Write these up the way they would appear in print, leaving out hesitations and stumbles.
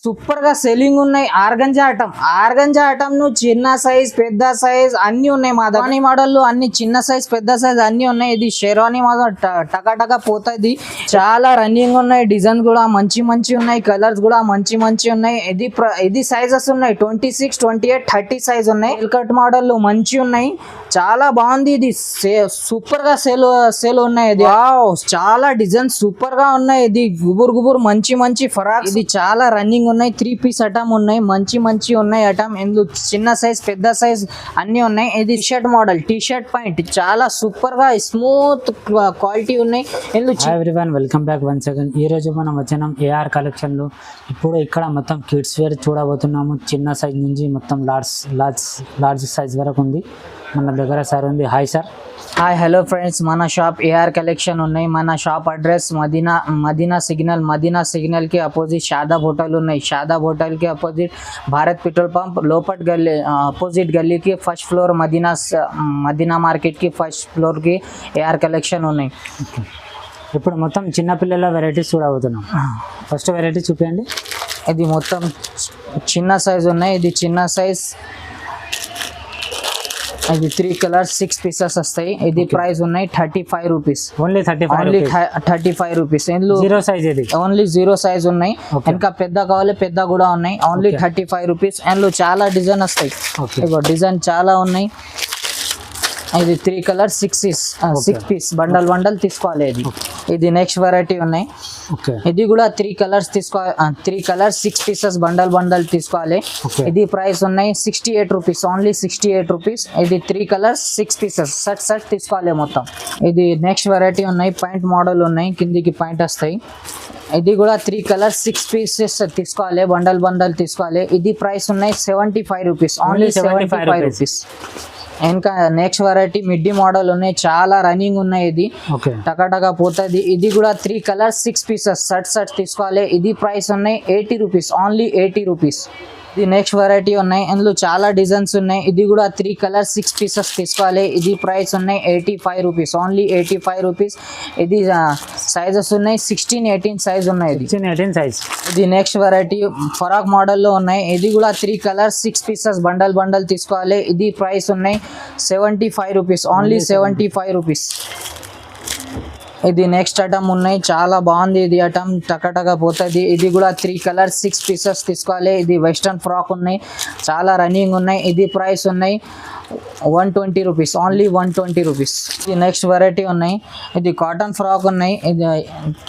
Super గా selling ఉన్నాయి. Organza item ను చిన్న సైజ్ పెద్ద సైజ్ అన్ని ఉన్నాయి మా దగ్గర. మోడల్ అన్ని చిన్న సైజ్ పెద్ద సైజ్ అన్ని ఉన్నాయి. ఇది షెర్వానీ మోడల్ టకా పోతుంది. చాలా రన్నింగ్ ఉన్నాయి. డిజైన్ కూడా మంచి ఉన్నాయి. కలర్స్ కూడా మంచి ఉన్నాయి. ఇది సైజెస్ ఉన్నాయి 26, 28, 30 సైజ్ ఉన్నాయి. కట్ మోడల్ మంచి ఉన్నాయి. చాలా బాగుంది. ఇది సూపర్ గా సేల్ ఉన్నాయి. ఇది చాలా డిజైన్ సూపర్ గా ఉన్నాయి. ఇది గుబురు మంచి ఫరాక్. ఇది చాలా రన్నింగ్ ఉన్నాయి. 3 పీస్ ఐటమ్ ఉన్నాయి. మంచి ఉన్నాయి ఐటమ్. ఇందులో చిన్న సైజ్ పెద్ద సైజ్ అన్ని ఉన్నాయి. ఇది shirt model T shirt pant చాలా సూపర్ గా స్మూత్ క్వాలిటీ ఉన్నాయి. Everyone welcome back once again. ఈ రోజు మనం వచ్చినాం ఏఆర్ కలెక్షన్ లో. ఇప్పుడు ఇక్కడ మొత్తం కిడ్స్ వేర్ చూడబోతున్నాము. చిన్న సైజ్ నుంచి మొత్తం లార్జ్ సైజ్ వరకు ఉంది. మన దగ్గర సార్ ఉంది. Hi sir. Hi hello friends, మన షాప్ ఏఆర్ కలెక్షన్ ఉన్నాయి. మన షాప్ అడ్రస్ మదీనా సిగ్నల్ కి అపోజిట్ షాదాబ్ హోటల్ ఉన్నాయి. షాదాబ్ హోటల్ కి అపోజిట్ భారత్ పెట్రోల్ పంప్ లోపట్ గల్లీ అపోజిట్ గల్లీకి ఫస్ట్ ఫ్లోర్ మదీనా మార్కెట్ కి ఫస్ట్ ఫ్లోర్ కి ఏఆర్ కలెక్షన్ ఉన్నాయి. ఇప్పుడు మొత్తం చిన్నపిల్లల వెరైటీస్ చూడబోతున్నాం. ఫస్ట్ వెరైటీ చూపించండి. ఇది మొత్తం చిన్న సైజ్ ఉన్నాయి. ఇది చిన్న సైజ్. ఇది 3 కలర్స్ 6 పీసెస్ వస్తాయి. ఇది ప్రైస్ ఉన్నాయి 35 రూపీస్. Only 35 rupees. ఇందులో జీరో సైజ్. ఇది ఓన్లీ 0 సైజ్ ఉన్నాయి. ఇంకా పెద్ద కావాలి పెద్ద కూడా ఉన్నాయి. Only 35 rupees. అందులో చాలా డిజైన్ వస్తాయి. డిజైన్ చాలా ఉన్నాయి. ఇది 3 కలర్స్ 6 పీస్ బండల్ తీసుకోవాలి. ఇది నెక్స్ట్ వెరైటీ ఉన్నాయి. ఇది కూడా 3 కలర్స్ 3 కలర్స్ 6 పీసెస్ బండల్ తీసుకోవాలి. ఇది ప్రైస్ ఉన్నాయి 68 రూపీస్. Only 68 rupees. ఇది 3 కలర్స్ 6 పీసెస్ సెట్ తీసుకోవాలి మొత్తం. ఇది నెక్స్ట్ వెరైటీ ఉన్నాయి. పాయింట్ మోడల్ ఉన్నాయి. కిందికి పాయింట్ వస్తాయి. ఇది కూడా 3 కలర్స్ 6 పీసెస్ తీసుకోవాలి. బండల్ తీసుకోవాలి. ఇది ప్రైస్ ఉన్నాయి 75 రూపీస్. Only 75 rupees. ఇంకా నెక్స్ట్ వెరైటీ మిడ్డీ మోడల్ ఉన్నాయి. చాలా రన్నింగ్ ఉన్నాయి. ఇది టకా పోతుంది. ఇది కూడా 3 కలర్స్ 6 పీసెస్ సెట్ తీసుకోవాలి. ఇది ప్రైస్ ఉన్నాయి 80 రూపీస్. Only 80 rupees. ఇది నెక్స్ట్ వెరైటీ ఉన్నాయి. ఇందులో చాలా డిజైన్స్ ఉన్నాయి. ఇది కూడా 3 కలర్స్ 6 పీసెస్ తీసుకోవాలి. ఇది ప్రైస్ ఉన్నాయి 85 రూపీస్. Only 85 rupees. ఇది సైజెస్ ఉన్నాయి 16, 18 సైజ్ ఉన్నాయి. 16, 18 సైజ్. ఇది నెక్స్ట్ వెరైటీ ఫరాక్ మోడల్లో ఉన్నాయి. ఇది కూడా 3 కలర్స్ 6 పీసెస్ బండల్ తీసుకోవాలి. ఇది ప్రైస్ ఉన్నాయి 75 రూపీస్. Only 75 rupees. ఇది నెక్స్ట్ ఐటమ్ ఉన్నాయి. చాలా బాగుంది. ఇది ఐటమ్ టకా పోతుంది. ఇది కూడా 3 కలర్స్ 6 పీసెస్ తీసుకోవాలి. ఇది వెస్టర్న్ ఫ్రాక్ ఉన్నాయి. చాలా రన్నింగ్ ఉన్నాయి. ఇది ప్రైస్ ఉన్నాయి 120 రూపీస్. Only 120 rupees. ఇది నెక్స్ట్ వెరైటీ ఉన్నాయి. ఇది కాటన్ ఫ్రాక్ ఉన్నాయి. ఇది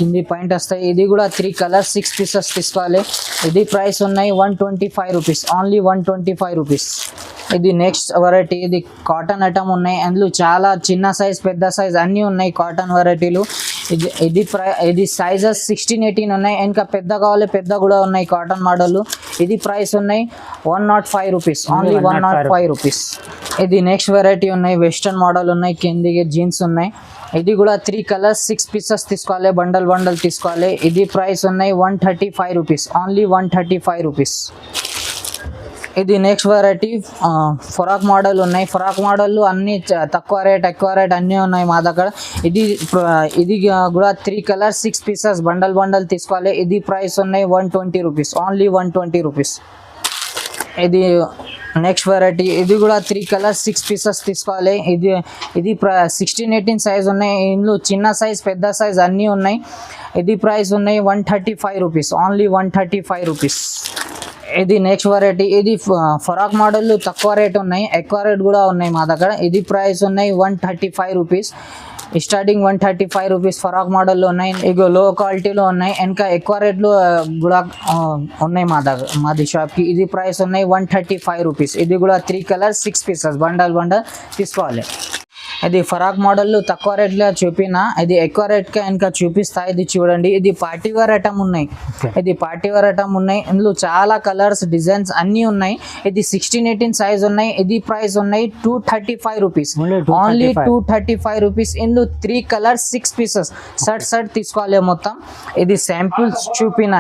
కింది పాయింట్ వస్తాయి. ఇది కూడా 3 కలర్స్ 6 పీసెస్ తీసుకోవాలి. ఇది ప్రైస్ ఉన్నాయి 125 రూపీస్. Only 125 rupees. ఇది నెక్స్ట్ వెరైటీ. ఇది కాటన్ ఐటమ్ ఉన్నాయి. అందులో చాలా చిన్న సైజ్ పెద్ద సైజ్ అన్నీ ఉన్నాయి కాటన్ వెరైటీలు. ఇది సైజెస్ 16, 18 ఉన్నాయి. ఇంకా పెద్ద కావాలి పెద్ద కూడా ఉన్నాయి కాటన్ మోడల్. ఇది ప్రైస్ ఉన్నాయి 105 రూపీస్. Only 105 rupees. ఇది నెక్స్ట్ వెరైటీ ఉన్నాయి. వెస్టర్న్ మోడల్ ఉన్నాయి. కిందికి జీన్స్ ఉన్నాయి. ఇది కూడా 3 కలర్స్ 6 పీసెస్ తీసుకోవాలి. బండల్ తీసుకోవాలి. ఇది ప్రైస్ ఉన్నాయి 135 రూపీస్. Only 135 rupees. ఇది నెక్స్ట్ వెరైటీ ఫ్రాక్ మోడల్ ఉన్నాయి. ఫ్రాక్ మోడల్ అన్ని తక్కువ రేట్ అన్నీ ఉన్నాయి మా దగ్గర. ఇది కూడా 3 కలర్స్ 6 పీసెస్ బండల్ తీసుకోవాలి. ఇది ప్రైస్ ఉన్నాయి 120 రూపీస్. Only 120 rupees. ఇది నెక్స్ట్ వెరైటీ. ఇది కూడా 3 కలర్స్ 6 పీసెస్ తీసుకోవాలి. ఇది 16, 18 సైజ్ ఉన్నాయి. ఇందులో చిన్న సైజ్ పెద్ద సైజ్ అన్నీ ఉన్నాయి. ఇది ప్రైస్ ఉన్నాయి 135 రూపీస్. Only 135 rupees. ఇది నెక్స్ట్ వెరైటీ. ఇది ఫరాక్ మోడల్ తక్కువ రేట్ ఉన్నాయి. ఎక్కువ రేట్ కూడా ఉన్నాయి మా దగ్గర. ఇది ప్రైస్ ఉన్నాయి 135 రూపీస్. స్టార్టింగ్ 135 రూపీస్ ఫరాక్ మోడల్లో ఉన్నాయి. ఇగో లో క్వాలిటీలో ఉన్నాయి. ఇంకా ఎక్కువ రేట్లు కూడా ఉన్నాయి మాది షాప్కి. ఇది ప్రైస్ ఉన్నాయి 135 రూపీస్. ఇది కూడా 3 కలర్స్ 6 పీసెస్ బండల్ తీసుకోవాలి. ఇది ఫరాక్ మోడల్ తక్కువ రేట్లో చూపిన. ఇది ఎక్కువ రేట్గా ఇంకా చూపిస్తా. ఇది చూడండి. ఇది పార్టీ వేర్ ఐటమ్ ఉన్నాయి. ఇందులో చాలా కలర్స్ డిజైన్స్ అన్నీ ఉన్నాయి. ఇది 16, 18 సైజ్ ఉన్నాయి. ఇది ప్రైస్ ఉన్నాయి 235 రూపీస్. Only 235 rupees. ఇందులో 3 కలర్స్ 6 పీసెస్ సెట్ తీసుకోవాలి మొత్తం. ఇది శాంపుల్స్ చూపిన.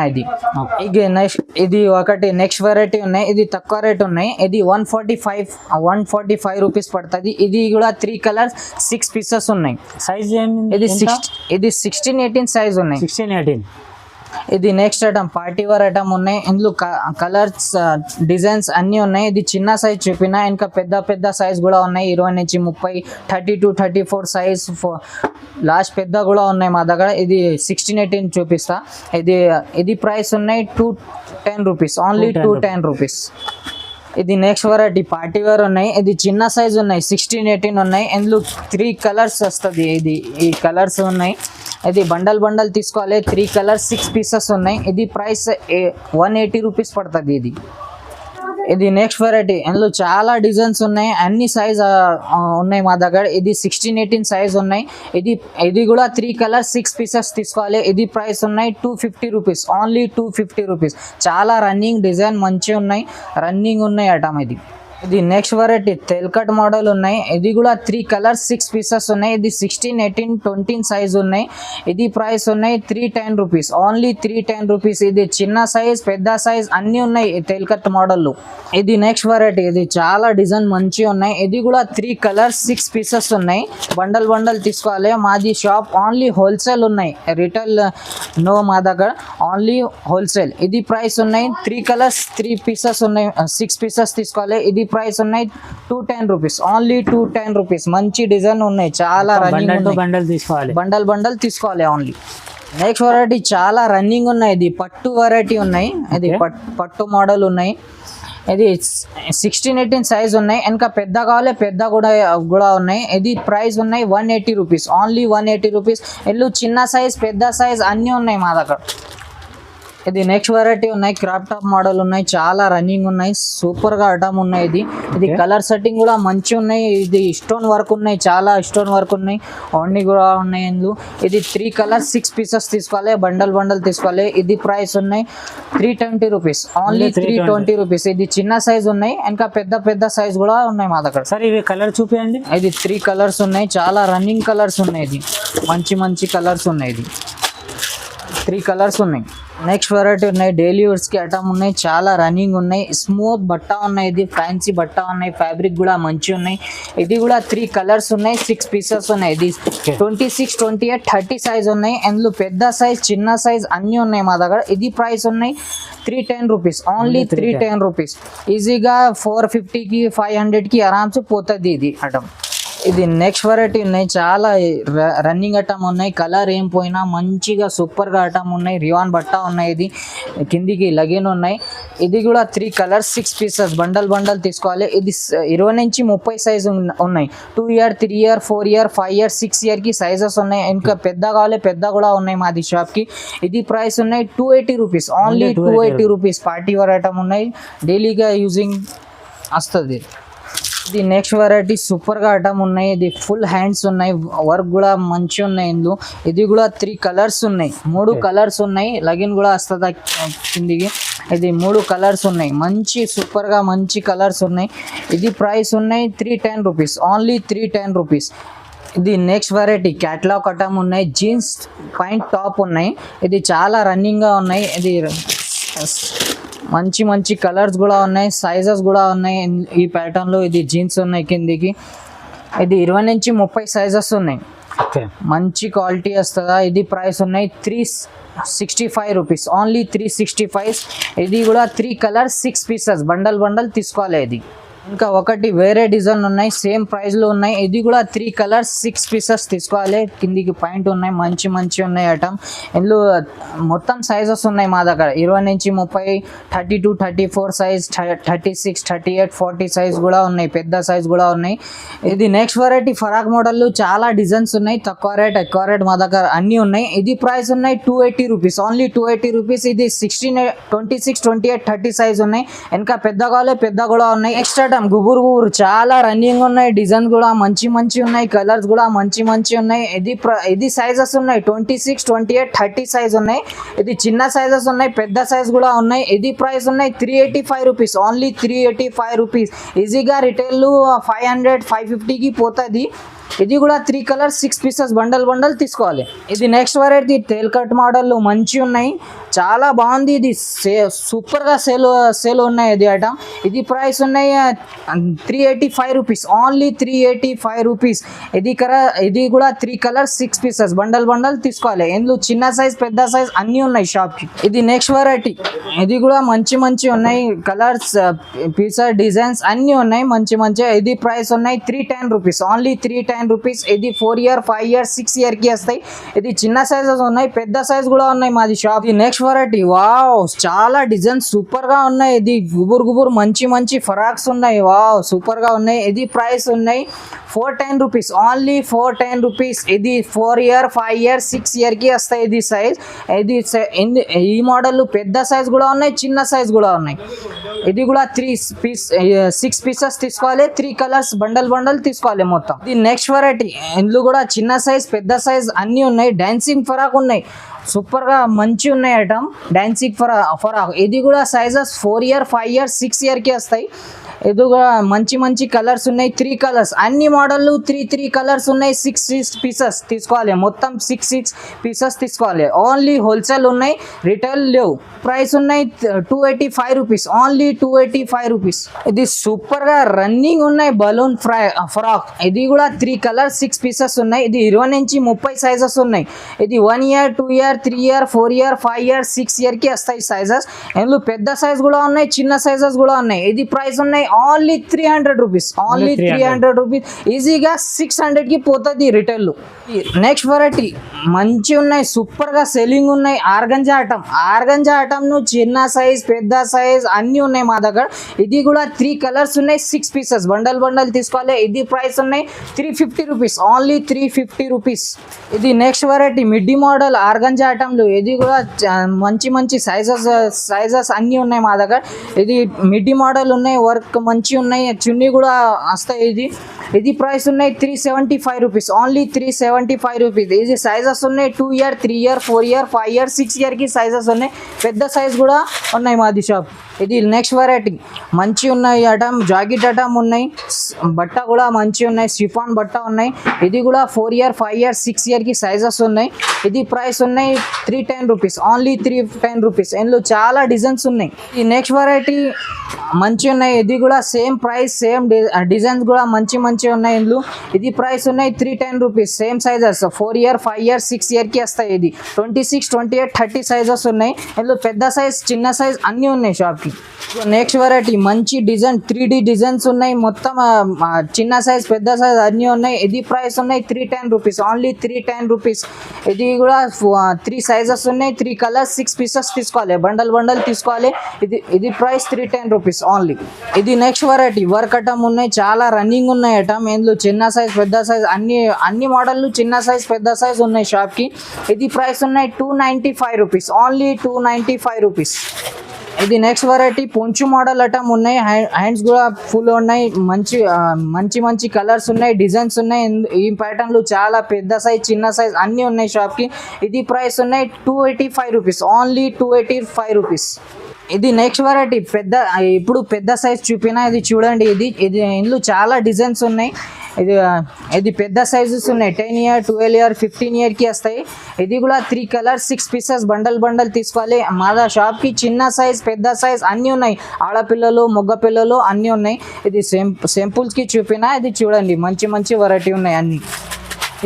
ఇది ఒకటి నెక్స్ట్ వెరైటీ ఉన్నాయి. ఇది తక్కువ రేట్ ఉన్నాయి. ఇది 145 రూపీస్ పడుతుంది. ఇది కూడా 3 కలర్స్ 6 పీసెస్ ఉన్నాయి. సైజ్ ఇది 16, 18 సైజ్ ఉన్నాయి. 16, 18 ఇది next item party wear item ఉన్నాయి. ఇందులో కలర్స్ డిజైన్స్ అన్నీ ఉన్నాయి. ఇది చిన్న సైజ్ చూపిన, ఇంకా పెద్ద పెద్ద సైజ్ కూడా ఉన్నాయి. 20 నుంచి 30, 32, 34 సైజ్ లాస్ట్ పెద్ద కూడా ఉన్నాయి మా దగ్గర. ఇది 16, 18 చూపిస్తా. ఇది ప్రైస్ ఉన్నాయి 210 రూపీస్, ఓన్లీ 210 రూపీస్. ఇది నెక్స్ట్ వెరైటీ పార్టీ వేర్ ఉన్నాయి. ఇది చిన్న సైజ్ ఉన్నాయి, 16, 18 ఉన్నాయి. ఇందులో 3 కలర్స్ వస్తుంది. ఈ కలర్స్ ఉన్నాయి. ఇది బండల్ తీసుకోవాలి. 3 కలర్స్ 6 పీసెస్ ఉన్నాయి. ఇది ప్రైస్ 180 రూపీస్ పడుతుంది. ఇది నెక్స్ట్ వెరైటీ. ఇందులో చాలా డిజైన్స్ ఉన్నాయి, అన్ని సైజ్ ఉన్నాయి మా దగ్గర. ఇది 16, 18 సైజ్ ఉన్నాయి. ఇది కూడా 3 కలర్స్ 6 పీసెస్ తీసుకోవాలి. ఇది ప్రైస్ ఉన్నాయి 250 రూపీస్, ఓన్లీ 250 రూపీస్. చాలా రన్నింగ్ డిజైన్ మంచిగా ఉన్నాయి, రన్నింగ్ ఉన్నాయి ఐటమ్. ఇది నెక్స్ట్ వెరైటీ తెల్కట్ మోడల్ ఉన్నాయి. ఇది కూడా 3 కలర్స్ 6 పీసెస్ ఉన్నాయి. ఇది 16, 18, 20 సైజ్ ఉన్నాయి. ఇది ప్రైస్ ఉన్నాయి 310 రూపీస్, ఓన్లీ 310 రూపీస్. ఇది చిన్న సైజ్ పెద్ద సైజ్ అన్నీ ఉన్నాయి తెల్కట్ మోడల్లో. ఇది నెక్స్ట్ వెరైటీ. ఇది చాలా డిజైన్ మంచిగా ఉన్నాయి. ఇది కూడా 3 కలర్స్ 6 పీసెస్ ఉన్నాయి. బండల్ తీసుకోవాలి. మాది షాప్ ఓన్లీ హోల్సేల్ ఉన్నాయి, రిటైల్ నో మా దగ్గర, ఓన్లీ హోల్సేల్. ఇది ప్రైస్ ఉన్నాయి 3 కలర్స్ 3 పీసెస్ ఉన్నాయి, 6 పీసెస్ తీసుకోవాలి. ఇది ప్రైస్ ఉన్నాయి 210 రూపీస్, ఓన్లీ 210 రూపీస్. మంచి డిజైన్ ఉన్నాయి, చాలా రన్నింగ్ బండల్ తీసుకోవాలి. బండల్ తీసుకోవాలి ఓన్లీ. నెక్స్ట్ వెరైటీ చాలా రన్నింగ్ ఉన్నాయి. ఇది పట్టు వెరైటీ ఉన్నాయి. ఇది పట్టు మోడల్ ఉన్నాయి. ఇది 16, 18 సైజ్ ఉన్నాయి. ఇంకా పెద్ద కావాలి, పెద్ద కూడా ఉన్నాయి. ఇది ప్రైస్ ఉన్నాయి 180 రూపీస్, ఓన్లీ 180 రూపీస్. ఇల్లు చిన్న సైజ్ పెద్ద సైజ్ అన్నీ ఉన్నాయి మా దగ్గర. ఇది నెక్స్ట్ వెరైటీ ఉన్నాయి. క్రాప్ టాప్ మోడల్ ఉన్నాయి, చాలా రన్నింగ్ ఉన్నాయి, సూపర్ గా ఐటమ్ ఉన్నాయి. ఇది కలర్ సెట్టింగ్ కూడా మంచి ఉన్నాయి. ఇది స్టోన్ వర్క్ ఉన్నాయి, చాలా స్టోన్ వర్క్ ఉన్నాయి, ఓన్లీ కూడా ఉన్నాయి ఇందులో. ఇది 3 కలర్స్ 6 పీసెస్ తీసుకోవాలి. బండల్ తీసుకోవాలి. ఇది ప్రైస్ ఉన్నాయి 320 రూపీస్, ఓన్లీ 320 రూపీస్. ఇది చిన్న సైజ్ ఉన్నాయి, ఇంకా పెద్ద సైజ్ కూడా ఉన్నాయి మా దగ్గర. సరే ఇవి కలర్ చూపించండి. ఇది 3 కలర్స్ ఉన్నాయి, చాలా రన్నింగ్ కలర్స్ ఉన్నాయి. ఇది మంచి కలర్స్ ఉన్నాయి. ఇది 3 కలర్స్ ఉన్నాయి. నెక్స్ట్ వెరైటీ ఉన్నాయి. డైలీ యూర్స్ కి ఐటమ్ ఉన్నాయి, చాలా రన్నింగ్ ఉన్నాయి. స్మూత్ బట్ట ఉన్నాయి. ఇది ఫ్యాన్సీ బట్ట ఉన్నాయి, ఫ్యాబ్రిక్ కూడా మంచి ఉన్నాయి. ఇది కూడా 3 కలర్స్ ఉన్నాయి, 6 పీసెస్ ఉన్నాయి. ఇది 26, 28, 30 సైజ్ ఉన్నాయి. అందులో పెద్ద సైజ్ చిన్న సైజ్ అన్నీ ఉన్నాయి మా దగ్గర. ఇది ప్రైస్ ఉన్నాయి 310 రూపీస్, ఓన్లీ 310 రూపీస్. ఈజీగా 450కి 500కి ఆరామ్సే పోతుంది ఇది ఐటమ్. ఇది నెక్స్ట్ వెరైటీ ఉన్నాయి, చాలా రన్నింగ్ ఐటమ్ ఉన్నాయి. కలర్ ఏం పోయినా మంచిగా సూపర్గా ఐటమ్ ఉన్నాయి. రియాన్ బట్ట ఉన్నాయి. ఇది కిందికి లగిన్ ఉన్నాయి. ఇది కూడా 3 కలర్స్ 6 పీసెస్ బండల్ తీసుకోవాలి. ఇది 20 నుంచి 30 సైజ్ ఉన్నాయి. 2 ఇయర్ 3 ఇయర్ 4 ఇయర్ 5 ఇయర్ 6 ఇయర్కి సైజెస్ ఉన్నాయి. ఇంకా పెద్ద కావాలి, పెద్ద కూడా ఉన్నాయి మాది షాప్కి. ఇది ప్రైస్ ఉన్నాయి 280 rupees, only 280 rupees. Party wear item ఉన్నాయి, డైలీగా యూజింగ్ వస్తుంది. ఇది నెక్స్ట్ వెరైటీ సూపర్గా ఐటమ్ ఉన్నాయి. ఇది ఫుల్ హ్యాండ్స్ ఉన్నాయి, వర్క్ కూడా మంచి ఉన్నాయి ఇందులో. ఇది కూడా 3 కలర్స్ ఉన్నాయి, 3 కలర్స్ ఉన్నాయి. లగిన్ కూడా వస్తుంది కిందికి. ఇది 3 కలర్స్ ఉన్నాయి, మంచి సూపర్గా మంచి కలర్స్ ఉన్నాయి. ఇది ప్రైస్ ఉన్నాయి 310 రూపీస్, ఓన్లీ 310 రూపీస్. ఇది నెక్స్ట్ వెరైటీ క్యాట్లాగ్ ఐటమ్ ఉన్నాయి. జీన్స్ పాయింట్ టాప్ ఉన్నాయి. ఇది చాలా రన్నింగ్గా ఉన్నాయి. ఇది మంచి కలర్స్ కూడా ఉన్నాయి, సైజెస్ కూడా ఉన్నాయి ఈ ప్యాటర్న్లో. ఇది జీన్స్ ఉన్నాయి కిందికి. ఇది 20 నుంచి 30 సైజెస్ ఉన్నాయి, మంచి క్వాలిటీ వస్తుందా. ఇది ప్రైస్ ఉన్నాయి 365 రూపీస్, ఓన్లీ 365. ఇది కూడా 3 కలర్స్ 6 పీసెస్ బండల్ తీసుకోవాలి. ఇది ఇంకా ఒకటి వేరే డిజైన్ ఉన్నాయి, సేమ్ ప్రైస్లో ఉన్నాయి. ఇది కూడా 3 కలర్స్ 6 పీసెస్ తీసుకోవాలి. కిందికి పాయింట్ ఉన్నాయి, మంచి ఉన్నాయి ఐటమ్. ఇందులో మొత్తం సైజెస్ ఉన్నాయి మా దగ్గర. 20 నుంచి 30, 32, 34 సైజ్, 36, 38, 40 సైజ్ కూడా ఉన్నాయి, పెద్ద సైజ్ కూడా ఉన్నాయి. ఇది నెక్స్ట్ వెరైటీ ఫరాక్ మోడల్లో చాలా డిజైన్స్ ఉన్నాయి. తక్కువ రేట్ ఎక్కువ రేట్ మా దగ్గర అన్నీ ఉన్నాయి. ఇది ప్రైస్ ఉన్నాయి 280 రూపీస్, ఓన్లీ 280 రూపీస్. ఇది 16, 26, 28, 30 సైజ్ ఉన్నాయి. ఇంకా పెద్ద కావాలి, పెద్ద కూడా ఉన్నాయి. ఎక్స్ట్రా గుబురు చాలా రన్నింగ్ ఉన్నాయి. డిజైన్ కూడా మంచి ఉన్నాయి, కలర్స్ కూడా మంచి ఉన్నాయి. ఇది సైజెస్ ఉన్నాయి 26, 28, 30 సైజ్ ఉన్నాయి. ఇది చిన్న సైజెస్ ఉన్నాయి, పెద్ద సైజ్ కూడా ఉన్నాయి. ఇది ప్రైస్ ఉన్నాయి 385 రూపీస్, ఓన్లీ 385 రూపీస్. ఈజీగా రిటైల్ 500, 550కి పోతుంది. ఇది కూడా 3 కలర్స్ 6 పీసెస్ బండల్ తీసుకోవాలి. ఇది నెక్స్ట్ వెరైటీ టేల్ కట్ మోడల్లో మంచి ఉన్నాయి, చాలా బాగుంది. ఇది సూపర్గా సేల్ ఉన్నాయి. ఇది ఐటమ్ ఇది ప్రైస్ ఉన్నాయి 385 రూపీస్, ఓన్లీ 385 రూపీస్. ఇది కూడా 3 కలర్స్ 6 పీసెస్ బండల్ తీసుకోవాలి. ఇందులో చిన్న సైజ్ పెద్ద సైజ్ అన్నీ ఉన్నాయి షాప్కి. ఇది నెక్స్ట్ వెరైటీ, ఇది కూడా మంచి ఉన్నాయి కలర్స్ పీసెస్ డిజైన్స్ అన్నీ ఉన్నాయి మంచి. ఇది ప్రైస్ ఉన్నాయి 310 రూపీస్, ఓన్లీ 310 రూపీస్. ఇది 4 ఇయర్ 5 ఇయర్ 6 ఇయర్కి వస్తాయి. ఇది చిన్న సైజెస్ ఉన్నాయి, పెద్ద సైజ్ కూడా ఉన్నాయి మాది షాప్. ఇది నెక్స్ట్ వెరైటీ, వావ్ చాలా డిజైన్స్ సూపర్గా ఉన్నాయి. ఇది గుబురు మంచి ఫరాక్స్ ఉన్నాయి, వావ్ సూపర్గా ఉన్నాయి. ఇది ప్రైస్ ఉన్నాయి 410 రూపీస్, ఓన్లీ 410 రూపీస్. ఇది 4 ఇయర్ 5 ఇయర్ 6 ఇయర్కి వస్తాయి. ఇది సైజ్ ఈ మోడల్ పెద్ద సైజ్ కూడా ఉన్నాయి, చిన్న సైజ్ కూడా ఉన్నాయి. ఇది కూడా 6 పీసెస్ తీసుకోవాలి, 3 కలర్స్ బండల్ తీసుకోవాలి మొత్తం. ఇది నెక్స్ట్ వెరైటీ, ఇందులో కూడా చిన్న సైజ్ పెద్ద సైజ్ అన్నీ ఉన్నాయి. డాన్సింగ్ ఫరాక్ ఉన్నాయి, సూపర్గా మంచి ఉన్నాయి ఐటమ్ డాన్సింగ్ ఫరాక్. ఇది కూడా సైజెస్ 4 ఇయర్ 5 ఇయర్ 6 ఇయర్కి వస్తాయి. ఇది కూడా మంచి కలర్స్ ఉన్నాయి, 3 కలర్స్ అన్ని మోడళ్ళు 3 కలర్స్ ఉన్నాయి. 6 పీసెస్ తీసుకోవాలి, మొత్తం 6 పీసెస్ తీసుకోవాలి. ఓన్లీ హోల్సేల్ ఉన్నాయి, రిటైల్ లేవు. ప్రైస్ ఉన్నాయి 285 రూపీస్, ఓన్లీ 285 రూపీస్. ఇది సూపర్గా రన్నింగ్ ఉన్నాయి బలూన్ ఫ్రాక్. ఇది కూడా 3 కలర్స్ 6 పీసెస్ ఉన్నాయి. ఇది 20 నుంచి 30 సైజెస్ ఉన్నాయి. ఇది 1 year 2 year 3 year 4 year 5 year 6 ఇయర్కి వస్తాయి సైజెస్. ఇందులో పెద్ద సైజ్ కూడా ఉన్నాయి, చిన్న సైజెస్ కూడా ఉన్నాయి. ఇది ప్రైస్ ఉన్నాయి ఓన్లీ 300 రూపీస్, ఓన్లీ 300 రూపీస్. ఈజీగా 600కి పోతుంది రిటైల్లో. నెక్స్ట్ వెరైటీ మంచి ఉన్నాయి, సూపర్గా సెల్లింగ్ ఉన్నాయి. ఆర్గంజా ఐటమ్ చిన్న సైజ్ పెద్ద సైజ్ అన్నీ ఉన్నాయి మా దగ్గర. ఇది కూడా 3 కలర్స్ ఉన్నాయి, 6 పీసెస్ బండల్ తీసుకోవాలి. ఇది ప్రైస్ ఉన్నాయి 350 రూపీస్, ఓన్లీ 350 రూపీస్. ఇది next variety midi model organza ఐటమ్లు. ఇది కూడా మంచి సైజెస్ అన్నీ ఉన్నాయి మా దగ్గర. ఇది మిడ్డీ మోడల్ ఉన్నాయి, వర్క్ మంచి ఉన్నాయి, చున్నీ కూడా వస్తాయి. ఇది ప్రైస్ ఉన్నాయి 375 రూపీస్, ఓన్లీ 375 రూపీస్. ఇది సైజెస్ ఉన్నాయి 2 ఇయర్ 3 ఇయర్ 4 ఇయర్ 5 ఇయర్ 6 ఇయర్కి సైజెస్ ఉన్నాయి, పెద్ద సైజ్ కూడా ఉన్నాయి మాది షాప్. ఇది నెక్స్ట్ వెరైటీ మంచి ఉన్నాయి ఐటమ్, జాకెట్ ఐటమ్ ఉన్నాయి, బట్ట కూడా మంచి ఉన్నాయి, షిఫాన్ బట్ట ఉన్నాయి. ఇది కూడా 4 ఇయర్ 5 ఇయర్ 6 ఇయర్కి సైజెస్ ఉన్నాయి. ఇది ప్రైస్ ఉన్నాయి 310 రూపీస్, ఓన్లీ 310 రూపీస్. ఇందులో చాలా డిజైన్స్ ఉన్నాయి. ఈ నెక్స్ట్ వెరైటీ మంచి ఉన్నాయి. ఇది కూడా సేమ్ ప్రైస్ సేమ్ డిజైన్స్ కూడా మంచి ఉన్నాయి ఇందులో. ఇది ప్రైస్ ఉన్నాయి 310 rupees. Same sizes 4 year 5 year 6 ఇయర్కి వస్తాయి. ఇది 26 28 30 సైజెస్ ఉన్నాయి. ఇందులో పెద్ద సైజ్ చిన్న సైజ్ అన్నీ ఉన్నాయి షాప్కి. నెక్స్ట్ వెరైటీ మంచి డిజైన్ 3D డిజైన్స్ ఉన్నాయి, మొత్తం చిన్న సైజ్ పెద్ద సైజ్ అన్నీ ఉన్నాయి. ఇది ప్రైస్ ఉన్నాయి 310 రూపీస్, ఓన్లీ 310 రూపీస్. ఇది కూడా 3 సైజెస్ ఉన్నాయి, 3 కలర్స్ 6 పీసెస్ తీసుకోవాలి, బండల్ తీసుకోవాలి. ఇది ప్రైస్ 310 రూపీస్ ఓన్లీ. ఇది నెక్స్ట్ వెరైటీ వర్క్ ఐటమ్ ఉన్నాయి, చాలా రన్నింగ్ ఉన్నాయి ఐటమ్. ఇందులో చిన్న సైజ్ పెద్ద సైజ్ అన్ని మోడళ్ళు చిన్న సైజ్ పెద్ద సైజ్ ఉన్నాయి షాప్కి. ఇది ప్రైస్ ఉన్నాయి 295 రూపీస్, ఓన్లీ 295 రూపీస్. ఇది నెక్స్ట్ వెరైటీ పొంచు మోడల్ ఐటమ్ ఉన్నాయి, హ్యాండ్స్ కూడా ఫుల్ ఉన్నాయి, మంచి కలర్స్ ఉన్నాయి, డిజైన్స్ ఉన్నాయి. ఈ ప్యాటర్న్లు చాలా పెద్ద సైజ్ చిన్న సైజ్ అన్నీ ఉన్నాయి షాప్కి. ఇది ప్రైస్ ఉన్నాయి 285 రూపీస్, ఓన్లీ 285 రూపీస్. ఇది నెక్స్ట్ వెరైటీ ఇప్పుడు పెద్ద సైజ్ చూపినా, ఇది చూడండి. ఇది ఇందులో చాలా డిజైన్స్ ఉన్నాయి. ఇది పెద్ద సైజెస్ ఉన్నాయి, 10 ఇయర్ 12 ఇయర్ 15 ఇయర్కి వస్తాయి. ఇది కూడా 3 కలర్స్ 6 పీసెస్ బండల్ తీసుకోవాలి. మా షాప్కి చిన్న సైజ్ పెద్ద సైజ్ అన్నీ ఉన్నాయి, ఆడపిల్లలు మగ పిల్లలు అన్నీ ఉన్నాయి. ఇది సింపుల్స్కి చూపినా, ఇది చూడండి మంచి వెరైటీ ఉన్నాయి అన్నీ.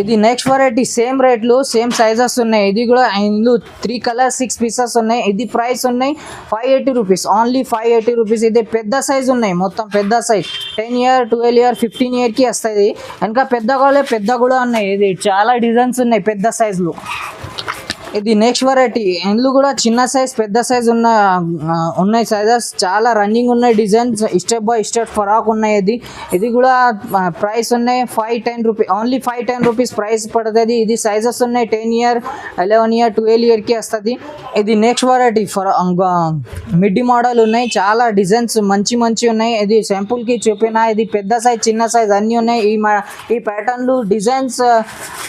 ఇది నెక్స్ట్ వెరైటీ సేమ్ రేట్లు సేమ్ సైజెస్ ఉన్నాయి. ఇది కూడా ఇందులో 3 కలర్స్ 6 పీసెస్ ఉన్నాయి. ఇది ప్రైస్ ఉన్నాయి 580 రూపీస్, ఓన్లీ 580 రూపీస్. ఇది పెద్ద సైజ్ ఉన్నాయి, మొత్తం పెద్ద సైజ్ 10 ఇయర్ 12 ఇయర్ 15 ఇయర్కి వస్తుంది. ఇంకా పెద్ద కూడా ఉన్నాయి. ఇది చాలా డిజైన్స్ ఉన్నాయి పెద్ద సైజులో. ఇది నెక్స్ట్ వెరైటీ ఇందులో కూడా చిన్న సైజ్ పెద్ద సైజ్ ఉన్నాయి సైజెస్, చాలా రన్నింగ్ ఉన్నాయి డిజైన్స్, స్టెప్ బై స్టెప్ ఫరాక్ ఉన్నాయి. ఇది కూడా ప్రైస్ ఉన్నాయి 510 రూపీస్, ఓన్లీ 510 రూపీస్ ప్రైస్ పడుతుంది. ఇది సైజెస్ ఉన్నాయి 10 ఇయర్ 11 ఇయర్ 12 ఇయర్కి వస్తుంది. ఇది నెక్స్ట్ వెరైటీ మిడ్డీ మోడల్ ఉన్నాయి, చాలా డిజైన్స్ మంచి ఉన్నాయి. ఇది సింపుల్కి చూపినా, ఇది పెద్ద సైజ్ చిన్న సైజ్ అన్నీ ఉన్నాయి. ఈ ప్యాటర్న్లు డిజైన్స్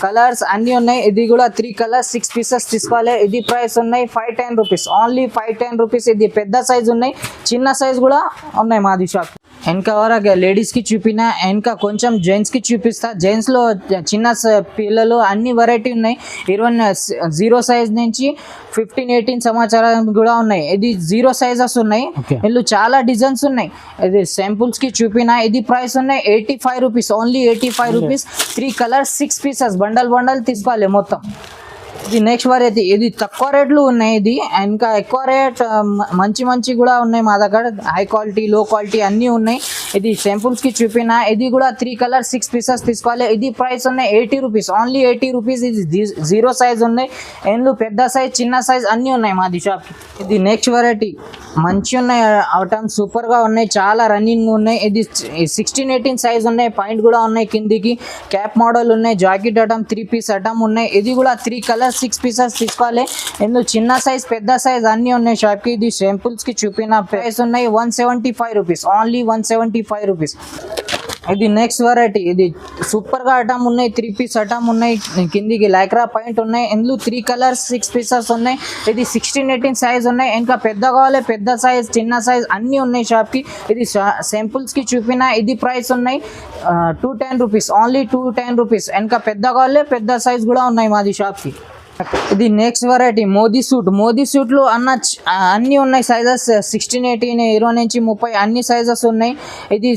కలర్స్ అన్నీ ఉన్నాయి. ఇది కూడా 3 కలర్స్ 6 పీసెస్ తీసుకోవాలి. ఇది ప్రైస్ ఉన్నాయి 510 రూపీస్, ఓన్లీ 510 రూపీస్. ఇది పెద్ద సైజ్ ఉన్నాయి, చిన్న సైజ్ కూడా ఉన్నాయి మాది షాప్. వెనక వరకు లేడీస్కి చూపిన వెనక కొంచెం జెంట్స్కి చూపిస్తా. జెంట్స్లో చిన్న పిల్లలు అన్ని వెరైటీ ఉన్నాయి. 0 సైజ్ నుంచి 15-18 సంవత్సరాలు కూడా ఉన్నాయి. ఇది 0 సైజెస్ ఉన్నాయి. Okay. ఇందులో చాలా డిజైన్స్ ఉన్నాయి. ఇది శాంపుల్స్కి చూపిన. ఇది ప్రైస్ ఉన్నాయి 85 rupees, only 85 rupees. 3 colours 6 pieces bundle తీసుకోవాలి మొత్తం. ఇది నెక్స్ట్ వెరైటీ. ఇది తక్కువ రేట్లు ఉన్నాయి. ఇది ఇంకా ఎక్కువ రేట్ మంచి కూడా ఉన్నాయి మా దగ్గర. హై క్వాలిటీ, లో క్వాలిటీ అన్నీ ఉన్నాయి. ఇది శాంపుల్స్కి చూపిన. ఇది కూడా 3 కలర్స్ 6 పీసెస్ తీసుకోవాలి. ఇది ప్రైస్ ఉన్నాయి 80 రూపీస్, ఓన్లీ 80 రూపీస్. ఇది 0 సైజ్ ఉన్నాయి. ఎండ్లు పెద్ద సైజ్, చిన్న సైజ్ అన్నీ ఉన్నాయి మాది షాప్కి. ఇది నెక్స్ట్ వెరైటీ. మంచి ఉన్నాయి ఐటమ్, సూపర్గా ఉన్నాయి, చాలా రన్నింగ్ ఉన్నాయి. ఇది 16-18 సైజ్ ఉన్నాయి. పాయింట్ కూడా ఉన్నాయి కిందికి. క్యాప్ మోడల్ ఉన్నాయి. జాకెట్ ఐటమ్ 3 పీస్ ఐటమ్ ఉన్నాయి. ఇది కూడా 3 కలర్స్ 6 పీసెస్ తీసుకోవాలి. ఇందులో చిన్న సైజ్, పెద్ద సైజ్ అన్నీ ఉన్నాయి షాప్కి. ఇది శాంపుల్స్కి చూపిన. ప్రైస్ ఉన్నాయి 175 రూపీస్, ఓన్లీ 175 రూపీస్. ఇది నెక్స్ట్ వెరైటీ. ఇది సూపర్గా ఐటమ్ ఉన్నాయి. 3 పీస్ ఐటమ్ ఉన్నాయి. కిందికి లైక్రా పాయింట్ ఉన్నాయి. ఇందులో 3 కలర్స్ 6 పీసెస్ ఉన్నాయి. ఇది 16-18 సైజ్ ఉన్నాయి. ఇంకా పెద్ద కావాలి, పెద్ద సైజ్, చిన్న సైజ్ అన్నీ ఉన్నాయి షాప్కి. ఇది శాంపుల్స్కి చూపిన. ఇది ప్రైస్ ఉన్నాయి 210 రూపీస్, ఓన్లీ 210 రూపీస్. ఇంకా పెద్ద కావాలి, పెద్ద సైజ్ కూడా ఉన్నాయి మాది షాప్కి. ఇది నెక్స్ట్ వెరైటీ. మోదీ సూట్లు అన్నీ ఉన్నాయి. సైజెస్ 16-18, 20 నుంచి 30 అన్ని సైజెస్ ఉన్నాయి. ఇది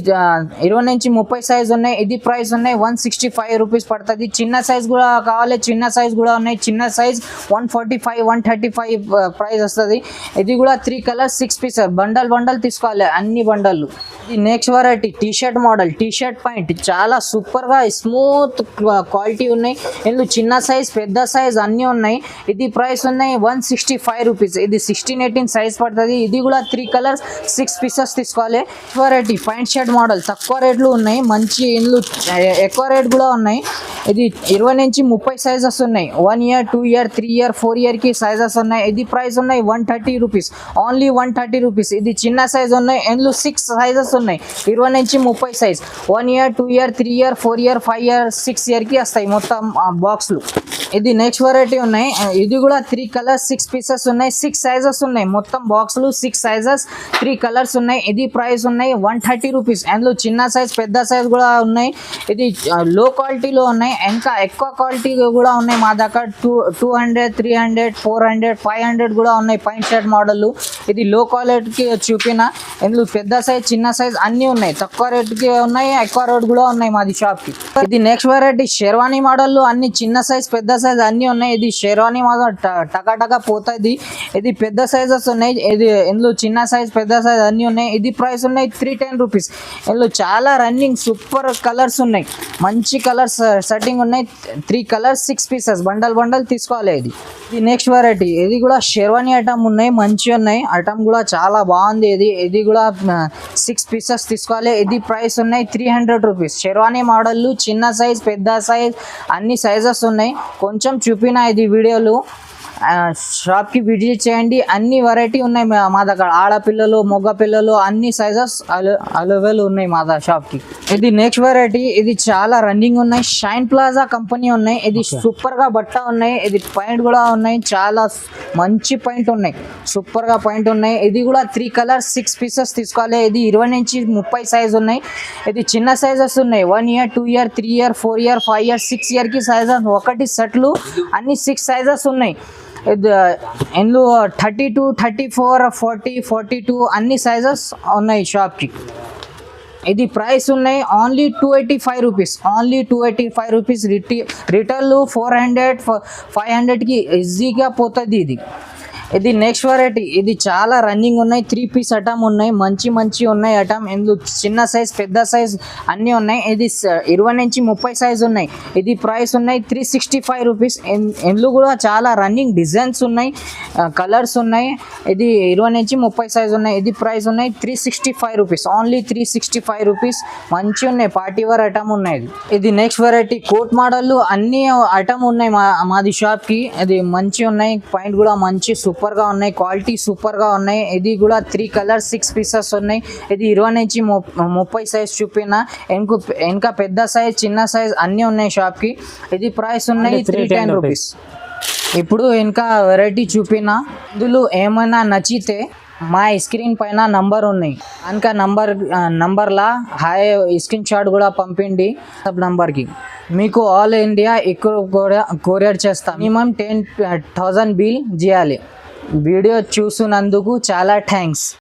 20 నుంచి 30 సైజ్ ఉన్నాయి. ఇది ప్రైస్ ఉన్నాయి 165 రూపీస్ పడుతుంది. చిన్న సైజ్ కూడా కావాలి, చిన్న సైజ్ కూడా ఉన్నాయి. చిన్న సైజ్ 145, 135 ప్రైస్ వస్తుంది. ఇది కూడా 3 కలర్స్ 6 పీసెస్ బండల్ తీసుకోవాలి, అన్ని బండళ్ళు. ఇది next variety. T-shirt model, t-shirt point చాలా సూపర్గా స్మూత్ క్వాలిటీ ఉన్నాయి. ఇందులో చిన్న సైజ్, పెద్ద సైజ్ అన్నీ ఉన్నాయి. ఇది ప్రైస్ ఉన్నాయి 165 రూపీస్. ఇది 16-18 సైజ్ పడుతుంది. ఇది కూడా 3 కలర్స్ 6 పీసెస్ తీసుకోవాలి. వెరైటీ పాయింట్ షర్ట్ మోడల్ తక్కువ రేట్లు ఉన్నాయి. మంచి ఇందులో ఎక్కువ రేట్ కూడా ఉన్నాయి. ఇది 20 నుంచి 30 సైజెస్ ఉన్నాయి. 1 ఇయర్, 2 ఇయర్, 3 ఇయర్, 4 ఇయర్కి సైజెస్ ఉన్నాయి. ఇది ప్రైస్ ఉన్నాయి 130 రూపీస్, ఓన్లీ 130 రూపీస్. ఇది చిన్న సైజ్ ఉన్నాయి. ఇందులో 6 సైజెస్ ఉన్నాయి. 20 నుంచి 30 size. 1 year, 2 year, 3 year, 4 year, 5 year, 6 ఇయర్కి వస్తాయి మొత్తం బాక్స్లు. ఇది నెక్స్ట్ వెరైటీ ఉన్నాయి. ఇది కూడా 3 కలర్స్ 6 పీసెస్ ఉన్నాయి. 6 సైజెస్ ఉన్నాయి మొత్తం బాక్స్లు. 6 సైజెస్ 3 కలర్స్ ఉన్నాయి. ఇది ప్రైస్ ఉన్నాయి 130 రూపీస్. అందులో చిన్న సైజ్, పెద్ద సైజ్ కూడా ఉన్నాయి. ఇది లో క్వాలిటీలో ఉన్నాయి. ఇంకా ఎక్కువ క్వాలిటీ కూడా ఉన్నాయి మా దగ్గర. 200, 300, 400, 500 కూడా ఉన్నాయి పాయింట్ షర్ట్ మోడల్. ఇది లో క్వాలిటీకి చూపిన. ఇందులో పెద్ద సైజ్, చిన్న సైజ్ అన్నీ ఉన్నాయి. తక్కువ రేట్కి ఉన్నాయి, ఎక్కువ రేట్ కూడా ఉన్నాయి మాది షాప్కి. ఇది నెక్స్ట్ వెరైటీ. షెర్వానీ మోడల్ అన్ని చిన్న సైజ్, పెద్ద సైజ్ అన్నీ ఉన్నాయి. ఇది షెర్వానీ మోడల్ టకా పోతుంది. ఇది పెద్ద సైజెస్ ఉన్నాయి. ఇది ఇందులో చిన్న సైజ్, పెద్ద సైజ్ అన్నీ ఉన్నాయి. ఇది ప్రైస్ ఉన్నాయి 310 రూపీస్. ఇందులో చాలా రన్నింగ్ సూపర్ కలర్స్ ఉన్నాయి. మంచి కలర్స్ సెట్టింగ్ ఉన్నాయి. 3 కలర్స్ 6 పీసెస్ బండల్ తీసుకోవాలి. ఇది నెక్స్ట్ వెరైటీ. ఇది కూడా షెర్వానీ ఐటమ్ ఉన్నాయి. మంచి ఉన్నాయి. ఐటమ్ కూడా చాలా బాగుంది. ఇది కూడా 6 పీసెస్ తీసుకోవాలి. ఇది ప్రైస్ ఉన్నాయి 300 రూపీస్. షెర్వానీ మోడల్ చిన్న సైజ్, పెద్ద సైజ్ అన్ని సైజెస్ ఉన్నాయి. కొంచెం చూపిన ఇది వీడియోలు. షాప్కి విజిట్ చేయండి. అన్ని వెరైటీ ఉన్నాయి మా దగ్గర. ఆడపిల్లలు, మగ పిల్లలు అన్ని సైజెస్ అవైలబుల్ ఉన్నాయి మా షాప్కి. ఇది నెక్స్ట్ వెరైటీ. ఇది చాలా రన్నింగ్ ఉన్నాయి. షైన్ ప్లాజా కంపెనీ ఉన్నాయి. ఇది సూపర్గా బట్ట ఉన్నాయి. ఇది పాయింట్ కూడా ఉన్నాయి. చాలా మంచి పాయింట్ ఉన్నాయి. సూపర్గా పాయింట్ ఉన్నాయి. ఇది కూడా 3 కలర్స్ 6 పీసెస్ తీసుకోవాలి. ఇది 20 నుంచి 30 సైజ్ ఉన్నాయి. ఇది చిన్న సైజెస్ ఉన్నాయి. 1 year, 2 year, 3 year, 4 year, 5 year, 6 ఇయర్కి సైజెస్ ఒకటి సెట్లు అన్ని 6 సైజెస్ ఉన్నాయి. ఇందులో 32, 34, 40, 42 అన్ని సైజెస్ ఉన్నాయి షాప్కి. ఇది ప్రైస్ ఉన్నాయి only 285 rupees, only 285 rupees. Retail 400, 500కి ఈజీగా పోతుంది. ఇది నెక్స్ట్ వెరైటీ. ఇది చాలా రన్నింగ్ ఉన్నాయి. 3 పీస్ ఐటమ్ ఉన్నాయి. మంచి ఉన్నాయి ఐటమ్. ఇందులో చిన్న సైజ్, పెద్ద సైజ్ అన్నీ ఉన్నాయి. ఇది 20 నుంచి 30 సైజ్ ఉన్నాయి. ఇది ప్రైస్ ఉన్నాయి 365 రూపీస్. ఇందులో కూడా చాలా రన్నింగ్ డిజైన్స్ ఉన్నాయి, కలర్స్ ఉన్నాయి. ఇది 20 నుంచి 30 సైజ్ ఉన్నాయి. ఇది ప్రైస్ ఉన్నాయి 365 రూపీస్, ఓన్లీ 365 రూపీస్. మంచి ఉన్నాయి. పార్టీ వేర్ ఐటమ్ ఉన్నాయి. ఇది నెక్స్ట్ వెరైటీ. కోట్ మోడల్ అన్ని ఐటమ్ ఉన్నాయి మాది షాప్కి. ఇది మంచి ఉన్నాయి. పాయింట్ కూడా మంచి సూపర్గా ఉన్నాయి. క్వాలిటీ సూపర్గా ఉన్నాయి. ఇది కూడా 3 కలర్స్ 6 పీసెస్ ఉన్నాయి. ఇది 20 నుంచి 30 సైజ్ చూపిన. ఇంకా పెద్ద సైజ్, చిన్న సైజ్ అన్నీ ఉన్నాయి షాప్కి. ఇది ప్రైస్ ఉన్నాయి 310 రూపీస్. ఇప్పుడు ఇంకా వెరైటీ చూపిన. ఇందులో ఏమైనా నచ్చితే మా స్క్రీన్ పైన నంబర్ ఉన్నాయి ఇంకా నంబర్లా హాయ్ స్క్రీన్ షాట్ కూడా పంపిండి సబ్ నంబర్కి. మీకు ఆల్ ఇండియా ఎక్కువ కొరియర్ చేస్తాం. మినిమం 10,000 బిల్ చేయాలి. వీడియో చూసినందుకు చాలా థ్యాంక్స్.